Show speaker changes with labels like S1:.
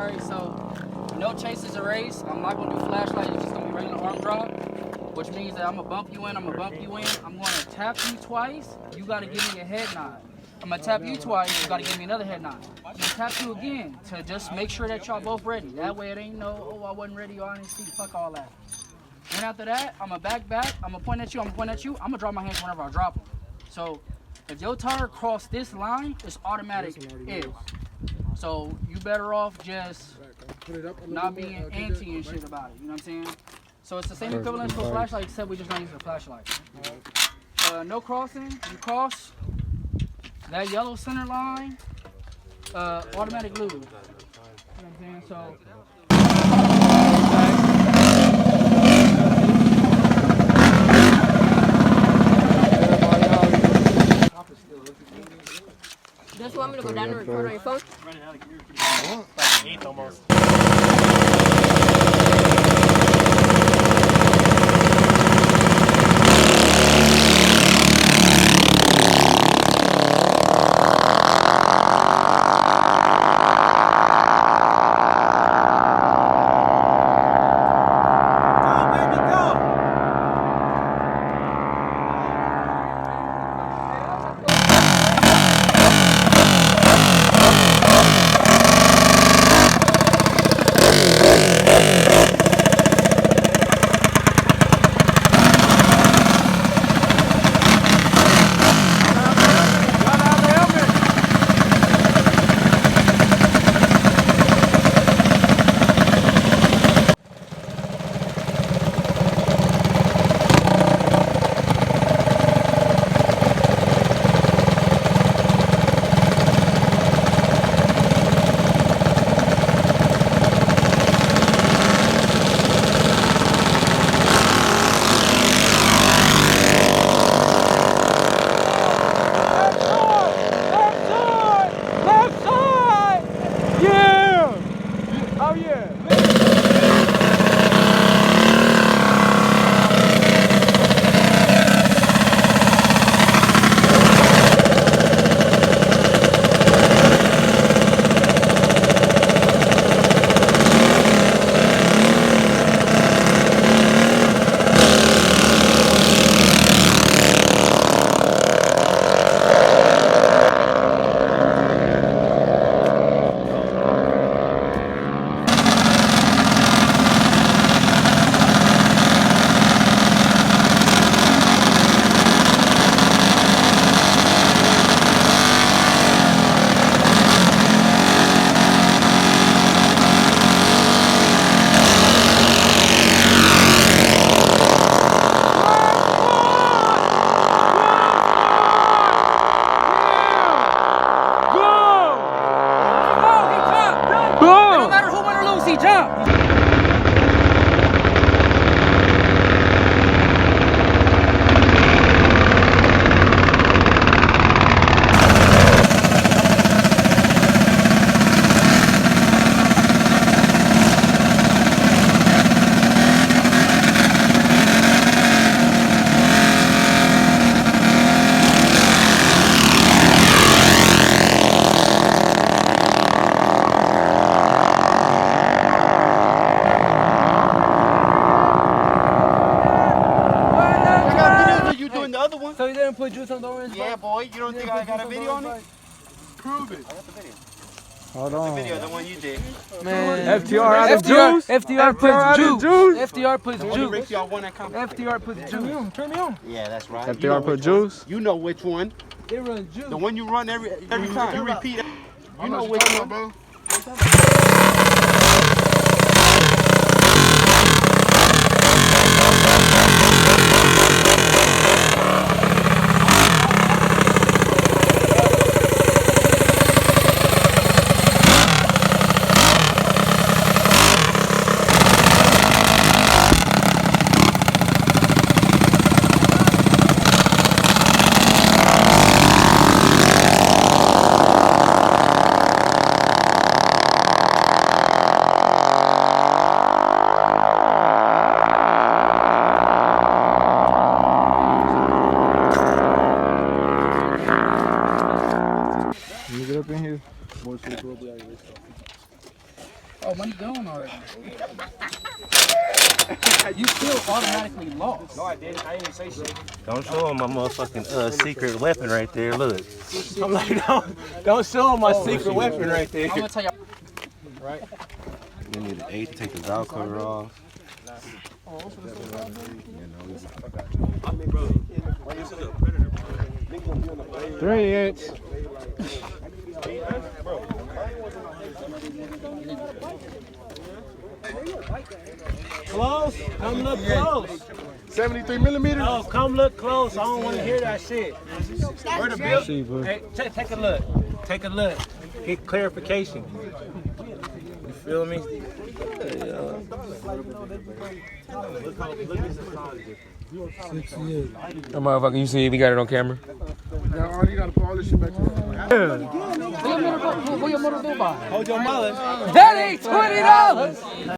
S1: Alright, so no chase is a race. I'm not gonna do flashlight, it's just gonna be regular arm drop. Which means that I'm gonna bump you in, I'm gonna tap you twice, you gotta give me a head nod. I'm gonna tap you twice, you gotta give me another head nod. I'm gonna tap you again to just make sure that y'all both ready. That way it ain't no, oh, I wasn't ready, or I didn't see, fuck all that. Then after that, I'm gonna back, I'm gonna point at you, I'm gonna drop my hands whenever I drop them. So if your tire cross this line, it's automatic if. So you better off just not being anti and shit about it, you know what I'm saying? So it's the same equivalent to a flashlight, except we just not using a flashlight. No crossing, you cross that yellow center line, automatic lose. You know what I'm saying? So
S2: just want me to go down and record on your phone?
S3: Like 8 almost.
S4: So you didn't put juice on the orange?
S3: Yeah, boy. You don't think I got a video on it?
S4: Prove it.
S3: I got the video.
S5: Hold
S3: The
S5: on.
S3: video, the one you did.
S4: Man.
S5: FTR out of juice.
S4: FTR puts juice. FTR puts juice.
S3: Rick, y'all won that competition.
S4: FTR puts juice. Turn me on.
S3: Yeah, that's right.
S5: FTR put juice.
S3: You know which one.
S4: They run juice.
S3: The one you run every time. You repeat it. You know which one, bro.
S5: Get up in here.
S1: Oh, money gone already. You still automatically lost.
S3: No, I didn't. I didn't say shit.
S6: Don't show him my motherfucking secret weapon right there. Look.
S3: I'm like, don't show him my secret weapon right there.
S1: I'm gonna tell you.
S3: Right?
S6: You need an 8 to take the valve cover off.
S5: 3-inch.
S3: Close. Come look close.
S5: 73 millimeters.
S3: No, come look close. I don't want to hear that shit. Where the bill? Hey, take a look. Take a look. Get clarification. You feel me?
S7: That motherfucker, you see, we got it on camera.
S5: Now, Arly, you gotta put all this shit back together.
S1: What your mother do by?
S3: Hold your mother.
S1: That ain't $20.